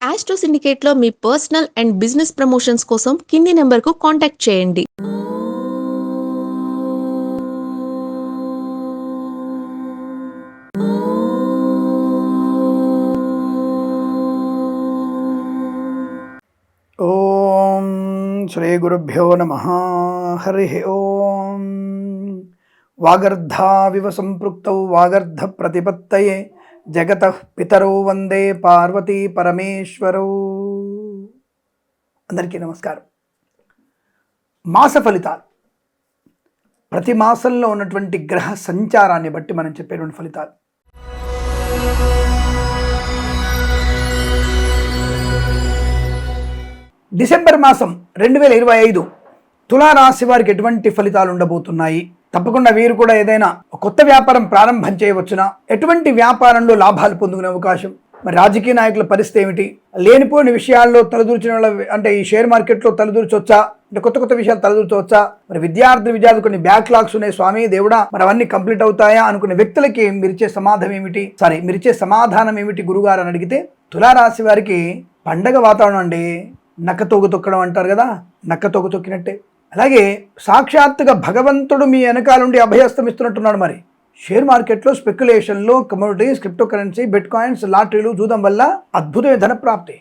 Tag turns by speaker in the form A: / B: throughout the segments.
A: Astro సిండికేట్లో మీ personal and business promotions కోసం కింది నెంబర్కు కాంటాక్ట్ చేయండి.
B: ఓం శ్రీ గురుభ్యో నమః. హరి ఓం. వాగర్ధావివ సంపృక్తౌ వాగర్ధ ప్రతిపత్తయే జగతః పితరౌ వందే పార్వతీ పరమేశ్వరౌ. అందరికీ నమస్కారం. మాస ఫలితాలు, ప్రతి మాసంలో ఉన్నటువంటి గ్రహ సంచారాన్ని బట్టి మనం చెప్పేటువంటి ఫలితాలు. డిసెంబర్ మాసం 2025 తులారాశి వారికి ఎటువంటి ఫలితాలు ఉండబోతున్నాయి? తప్పకుండా వీరు కూడా ఏదైనా కొత్త వ్యాపారం ప్రారంభం చేయవచ్చునా? ఎటువంటి వ్యాపారంలో లాభాలు పొందుకునే అవకాశం? మరి రాజకీయ నాయకుల పరిస్థితి ఏమిటి? లేనిపోని విషయాల్లో తలదూర్చిన వాళ్ళ, అంటే ఈ షేర్ మార్కెట్లో తలదూర్చొచ్చా? అంటే కొత్త కొత్త విషయాలు తలదూర్చవచ్చా? మరి విద్యార్థులు కొన్ని బ్యాక్లాగ్స్ ఉన్నాయి, స్వామి దేవుడా మరి అవన్నీ కంప్లీట్ అవుతాయా అనుకునే వ్యక్తులకి మీరిచ్చే సమాధానం ఏమిటి గురుగారు అని అడిగితే, తులారాశి వారికి పండగ వాతావరణం అండి. నక్క తోక తొక్కడం అంటారు కదా, నక్క తోక తొక్కినట్టే. అలాగే సాక్షాత్తుగా భగవంతుడు మీ వెనకాలండి అభయస్తం ఇస్తున్నట్టున్నాడు. మరి షేర్ మార్కెట్లో స్పెక్యులేషన్లో, commodities, cryptocurrency, bitcoins, లాటరీలు చూడడం వల్ల అద్భుతమైన ధన ప్రాప్తి.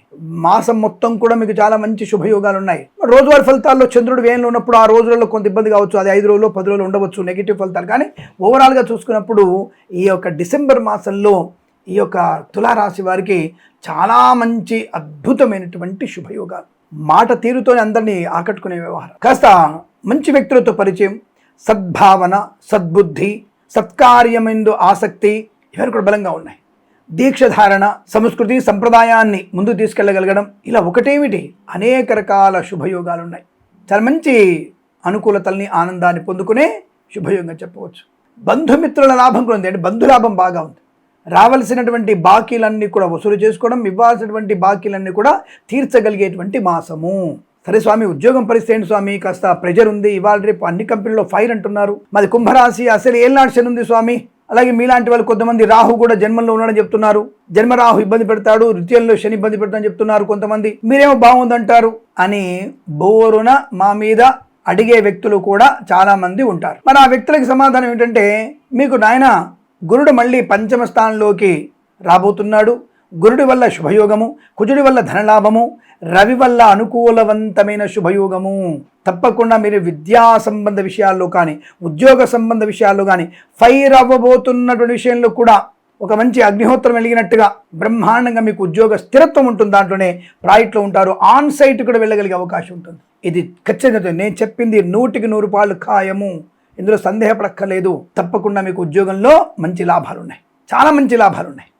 B: మాసం మొత్తం కూడా మీకు చాలా మంచి శుభయోగాలు ఉన్నాయి. రోజువారీ ఫలితాల్లో చంద్రుడు వేయంలో ఉన్నప్పుడు ఆ రోజులలో కొంత ఇబ్బంది కావచ్చు, అది 5 రోజులు 10 రోజులు ఉండవచ్చు నెగిటివ్ ఫలితాలు. కానీ ఓవరాల్గా చూసుకున్నప్పుడు ఈ యొక్క డిసెంబర్ మాసంలో ఈ యొక్క తులారాశి వారికి చాలా మంచి అద్భుతమైనటువంటి శుభయోగాలు. మాట తీరుతోనే అందరినీ ఆకట్టుకునే వ్యవహారం, కాస్త మంచి వ్యక్తులతో పరిచయం, సద్భావన, సద్బుద్ధి, సత్కార్యమెందు ఆసక్తి ఇవన్నీ కూడా బలంగా ఉన్నాయి. దీక్షధారణ, సంస్కృతి సంప్రదాయాన్ని ముందుకు తీసుకెళ్ళగలగడం, ఇలా ఒకటేమిటి అనేక రకాల శుభయోగాలు ఉన్నాయి. చాలా మంచి అనుకూలతల్ని, ఆనందాన్ని పొందుకునే శుభయోగంగా చెప్పవచ్చు. బంధుమిత్రుల లాభం కూడా ఉంది, అంటే బంధులాభం బాగా ఉంది. రావాల్సినటువంటి బాకీలన్నీ కూడా వసూలు చేసుకోవడం, ఇవ్వాల్సినటువంటి బాకీలన్నీ కూడా తీర్చగలిగేటువంటి మాసము. సరే స్వామి, ఉద్యోగం పరిస్థితి ఏంటి స్వామి? కాస్త ప్రెజర్ ఉంది, ఇవాళ రేపు అన్ని కంపెనీలో ఫైర్ అంటున్నారు. మాది కుంభరాశి, అసలు ఏళ్ళనాడు శని ఉంది స్వామి. అలాగే మీలాంటి వాళ్ళు కొంతమంది రాహు కూడా జన్మంలో ఉన్నాడని చెప్తున్నారు. జన్మరాహు ఇబ్బంది పెడతాడు, ద్వితీయంలో శని ఇబ్బంది పెడతాడని చెప్తున్నారు కొంతమంది. మీరేమో బాగుందంటారు అని బోరున మా మీద అడిగే వ్యక్తులు కూడా చాలా మంది ఉంటారు. మరి ఆ వ్యక్తులకి సమాధానం ఏంటంటే, మీకు నాయన గురుడు మళ్ళీ పంచమ స్థానంలోకి రాబోతున్నాడు. గురుడి వల్ల శుభయోగము, కుజుడి వల్ల ధనలాభము, రవి వల్ల అనుకూలవంతమైన శుభయోగము. తప్పకుండా మీరు విద్యా సంబంధ విషయాల్లో కానీ, ఉద్యోగ సంబంధ విషయాల్లో కానీ ఫైర్ అవ్వబోతున్నటువంటి విషయంలో కూడా ఒక మంచి అగ్నిహోత్రం వెలిగినట్టుగా బ్రహ్మాండంగా మీకు ఉద్యోగ స్థిరత్వం ఉంటుంది. దాంట్లోనే ప్రాజెక్ట్లో ఉంటారు, ఆన్ సైట్ కూడా వెళ్ళగలిగే అవకాశం ఉంటుంది. ఇది ఖచ్చితంగా నేను చెప్పింది 100కి 100 రూపాయలు ఖాయము, ఇందులో సందేహపడక్కర్లేదు. తప్పకుండా మీకు ఉద్యోగంలో మంచి లాభాలు ఉన్నాయి, చాలా మంచి లాభాలు ఉన్నాయి.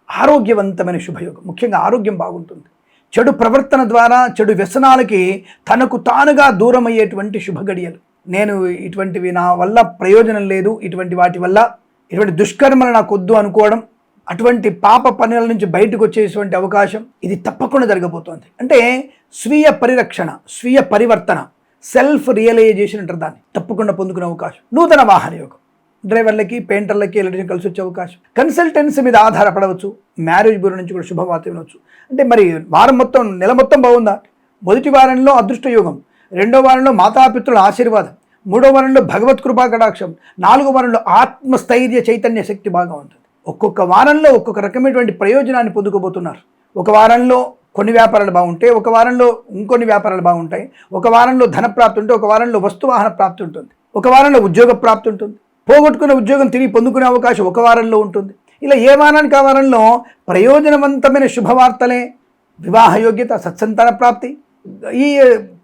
B: ఆరోగ్యవంతమైన శుభయోగం, ముఖ్యంగా ఆరోగ్యం బాగుంటుంది. చెడు ప్రవర్తన ద్వారా, చెడు వ్యసనాలకి తనకు తానుగా దూరం అయ్యేటువంటి శుభగడియలు. నేను ఇటువంటివి నా వల్ల ప్రయోజనం లేదు, ఇటువంటి దుష్కర్మలు నాకు వద్దు అనుకోవడం, అటువంటి పాప పనుల నుంచి బయటకు వచ్చేటువంటి అవకాశం ఇది తప్పకుండా జరగబోతోంది. అంటే స్వీయ పరిరక్షణ, స్వీయ పరివర్తన, సెల్ఫ్ రియలైజేషన్ అంటారు దాన్ని, తప్పకుండా పొందుకునే అవకాశం. నూతన వాహన యోగం, డ్రైవర్లకి, పెయింటర్లకి, ఎలక్ట్రీషియన్ కలిసి వచ్చే అవకాశం. కన్సల్టెన్సీ మీద ఆధారపడవచ్చు. మ్యారేజ్ బ్యూరో నుంచి కూడా శుభవార్త వినవచ్చు. అంటే మరి వారం మొత్తం, నెల మొత్తం బాగుందా? మొదటి వారంలో అదృష్ట యోగం, 2వ వారంలో మాతాపితృల ఆశీర్వాదం, 3వ వారంలో భగవత్ కృపా కటాక్షం, 4వ వారంలో ఆత్మస్థైర్య చైతన్య శక్తి బాగా ఉంటుంది. ఒక్కొక్క వారంలో ఒక్కొక్క రకమైనటువంటి ప్రయోజనాన్ని పొందుకోబోతున్నారు. ఒక వారంలో కొన్ని వ్యాపారాలు బాగుంటాయి, ఒక వారంలో ఇంకొన్ని వ్యాపారాలు బాగుంటాయి, ఒక వారంలో ధన ప్రాప్తి ఉంటుంది, ఒక వారంలో వస్తువాహన ప్రాప్తి ఉంటుంది, ఒక వారంలో ఉద్యోగ ప్రాప్తి ఉంటుంది, పోగొట్టుకున్న ఉద్యోగం తిరిగి పొందుకునే అవకాశం ఒక వారంలో ఉంటుంది. ఇలా ఏ వారానికి ఆ వారంలో ప్రయోజనవంతమైన శుభవార్తలే. వివాహ యోగ్యత, సత్సంతాన ప్రాప్తి, ఈ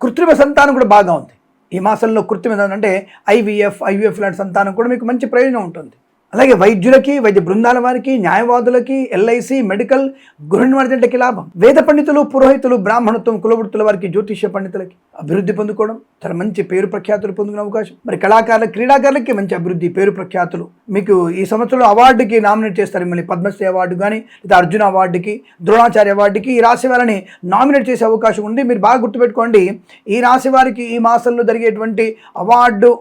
B: కృత్రిమ సంతానం కూడా బాగా ఉంది. ఈ మాసంలో కృత్రిమ అంటే ఐవీఎఫ్ లాంటి సంతానం కూడా మీకు మంచి ప్రయోజనం ఉంటుంది. అలాగే వైద్యులకి, వైద్య బృందాల వారికి, న్యాయవాదులకి, ఎల్ఐసి, మెడికల్, గృహ నిర్మాణకి లాభం. వేద పండితులు, పురోహితులు, బ్రాహ్మణత్వం, కులవృత్తుల వారికి, జ్యోతిష్య పండితులకి అభివృద్ధి పొందుకోవడం, చాలా మంచి పేరు ప్రఖ్యాతులు పొందుకునే అవకాశం. మరి కళాకారులు, క్రీడాకారులకి మంచి అభివృద్ధి, పేరు ప్రఖ్యాతులు. మీకు ఈ సంవత్సరంలో అవార్డుకి నామినేట్ చేస్తారు. మిమ్మల్ని పద్మశ్రీ అవార్డు కానీ, లేదా అర్జున అవార్డుకి, ద్రోణాచార్య అవార్డుకి ఈ రాశి వారిని నామినేట్ చేసే అవకాశం ఉంది. మీరు బాగా గుర్తుపెట్టుకోండి, ఈ రాశి వారికి ఈ మాసంలో జరిగేటువంటి అవార్డు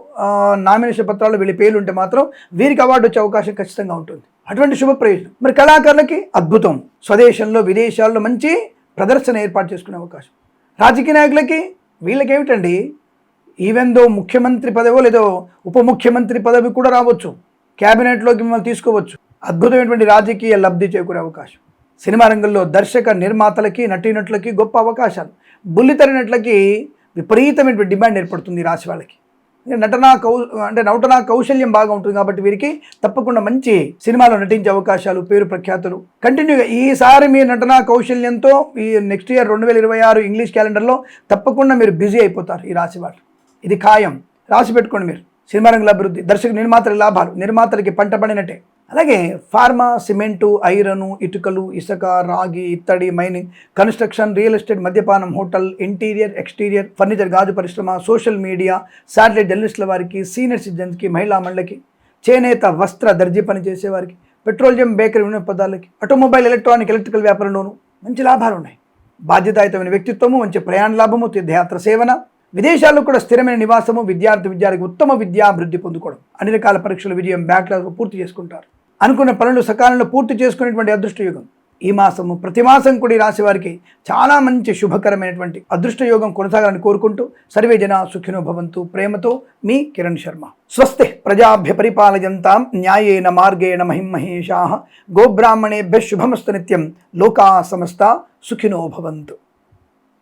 B: నామినేషన్ పత్రాలు వీళ్ళ పేర్లు ఉంటే మాత్రం వీరికి అవార్డు వచ్చే అవకాశం ఖచ్చితంగా ఉంటుంది. అటువంటి శుభ ప్రయోజనం. మరి కళాకారులకి అద్భుతం. స్వదేశంలో, విదేశాల్లో మంచి ప్రదర్శన ఏర్పాటు చేసుకునే అవకాశం. రాజకీయ నాయకులకి వీళ్ళకేమిటండి, ఈవెన్ దో ముఖ్యమంత్రి పదవో లేదో ఉప ముఖ్యమంత్రి పదవి కూడా రావచ్చు, క్యాబినెట్లోకి మిమ్మల్ని తీసుకోవచ్చు, అద్భుతమైనటువంటి రాజకీయ లబ్ధి చేకూరే అవకాశం. సినిమా రంగంలో దర్శక నిర్మాతలకి నటీనటులకి గొప్ప అవకాశాలు, బుల్లితెర నటులకి విపరీతమైనటువంటి డిమాండ్ ఏర్పడుతుంది ఈ రాశి వాళ్ళకి. నటనా కౌశల్యం బాగా ఉంటుంది కాబట్టి వీరికి తప్పకుండా మంచి సినిమాలో నటించే అవకాశాలు, పేరు ప్రఖ్యాతులు కంటిన్యూగా. ఈసారి మీ నటనా కౌశల్యంతో ఈ నెక్స్ట్ ఇయర్ 2026 ఇంగ్లీష్ క్యాలెండర్లో తప్పకుండా మీరు బిజీ అయిపోతారు ఈ రాశి వాళ్ళు. ఇది ఖాయం, రాసి పెట్టుకోండి మీరు. సినిమా రంగంలో అభివృద్ధి, దర్శక నిర్మాతల లాభాలు, నిర్మాతలకి పంట పడినట్టే. అలాగే ఫార్మా, సిమెంటు, ఐరను, ఇటుకలు, ఇసుక, రాగి, ఇత్తడి, మైనింగ్, కన్స్ట్రక్షన్, రియల్ ఎస్టేట్, మద్యపానం, హోటల్, ఇంటీరియర్, ఎక్స్టీరియర్, ఫర్నిచర్, గాజు పరిశ్రమ, సోషల్ మీడియా, శాటిలైట్ జర్నలిస్టుల వారికి, సీనియర్ సిటిజన్స్కి, మహిళా మండలికి, చేనేత, వస్త్ర, దర్జీ పని చేసేవారికి, పెట్రోలియం, బేకరీ వినియోగదారులకి, ఆటోమొబైల్, ఎలక్ట్రానిక్, ఎలక్ట్రికల్ వ్యాపారంలోనూ మంచి లాభాలు ఉన్నాయి. బాధ్యతాయుతమైన వ్యక్తిత్వము, మంచి ప్రయాణ లాభము, తీర్థయాత్ర సేవన, విదేశాల్లో కూడా స్థిరమైన నివాసము, విద్యార్థికి ఉత్తమ విద్యాభివృద్ధి పొందుకోవడం, అన్ని రకాల పరీక్షలు విజయం, బ్యాక్లాగ్ పూర్తి చేసుకుంటారు, అనుకున్న పనులు సకాలంలో పూర్తి చేసుకునేటువంటి అదృష్ట యోగం. ఈ మాసము ప్రతి మాసం కూడా ఈ రాశి వారికి చాలా మంచి శుభకరమైనటువంటి అదృష్ట యోగం కొనసాగాలని కోరుకుంటూ సర్వే జన సుఖినో భవంతు. ప్రేమతో మీ కిరణ్ శర్మ. స్వస్తి ప్రజాభ్య పరిపాలయంతాం న్యాయేన మార్గేణ మహిమహేషాః. గోబ్రాహ్మణేభ్యః శుభమస్తు నిత్యం. లోకా సమస్తా సుఖినో భవంతు.